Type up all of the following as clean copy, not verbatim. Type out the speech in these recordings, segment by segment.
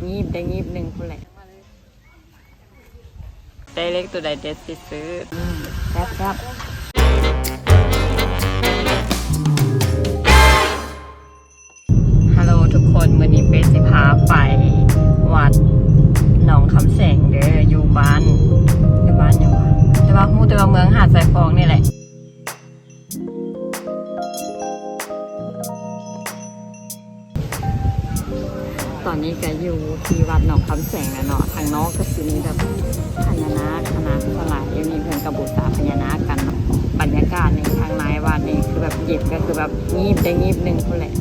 งีบหนึ่งคนแหละได้เล็กตัวใดเด็ดสิซื้อครับ ฮัลโหลทุกคนวันนี้เฟสสิพาไปวัดหนองคำแสงเด้ออยู่บ้านยังวะแต่ว่าเมืองหาดสายฟองนี่แหละตอนนี้ก็อยู่ที่วัดหนองคำแสงแล้วเนาะทางนอกก็คือมีแบบพญานาคคณะสลายยังมีเพื่อนกระบุษาพญานาคกันเนาะบรรยากาศในทางในวัดนี่คือแบบเย็นก็คือแบบงีบหนึ่งคนแหละ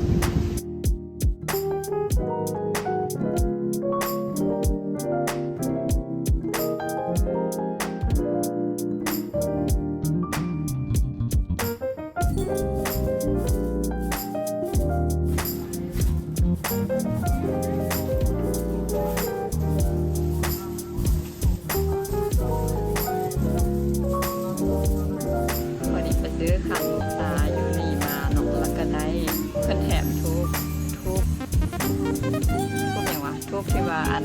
ซื้อขันตาอยู่นี่มาเนาะแล้วก็ได้เพิ่นแถมทุบอย่างวะทุบที่ว่าอัน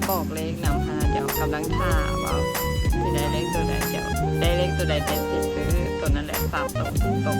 บอกเลขนำหาเดี๋ยวกำลังท่าว่าที่ได้เลขตัวใดเดี๋ยวได้เลขตัวใดเด็ดสิซื้อตัวนั้นแหละ3ตรง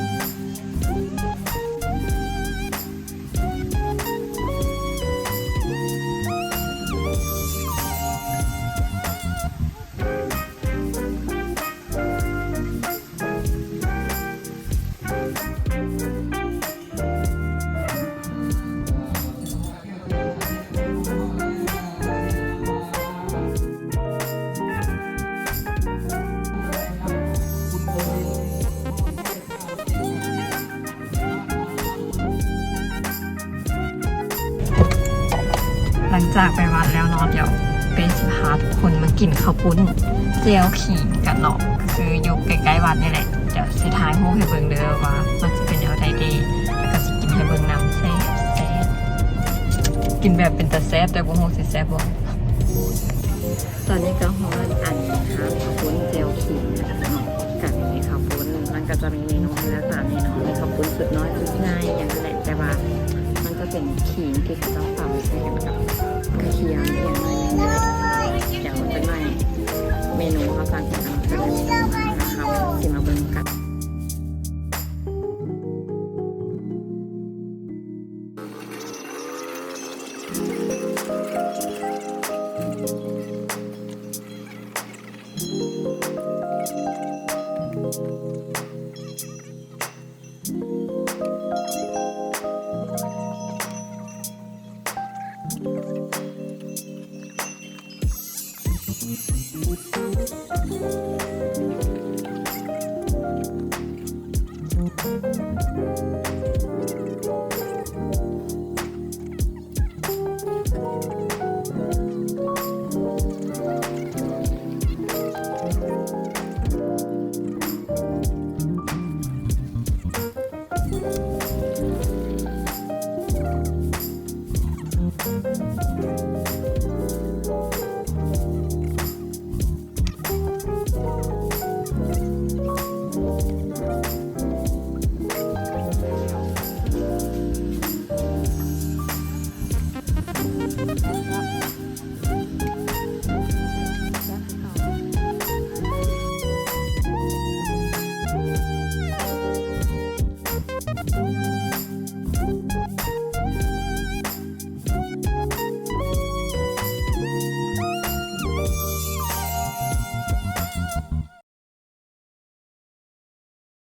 หลังจากไปวัดแล้วเนาะเดี๋ยวเป็นสิพาทุกคนมากินข้าวปุ้นเจียวขิงกันเนาะคืออยู่ใกล้ๆวัดนี่แหละเดี๋ยวสิท้ายหูให้เบิ่งเด้อว่ามันจะเป็นแนวใดดีแล้วก็สิกินให้เบิ่งน้ำแซ่บกินแบบเป็นตาแซ่บแต่บ่ฮู้สิแซ่บบ่ตอนนี้ก็ฮอดอันนี้ค่ะข้าวปุ้นเจียวขิงเนาะกับมีข้าวปุ้นมันก็จะมีเมนูให้เลือกตามนี้เนาะมีข้าวปุ้นสุดน้อยสุดง่ายอย่างนั้นแหละแต่ว่ามันจะเป็นขิงที่เขาต้องตำใส่กับกระเทียมอย่างไรเดี๋ยวมันจะไม่เมนูเขาสั่งกันจะเป็นเมนูนะคะที่มาเบิ่งกัน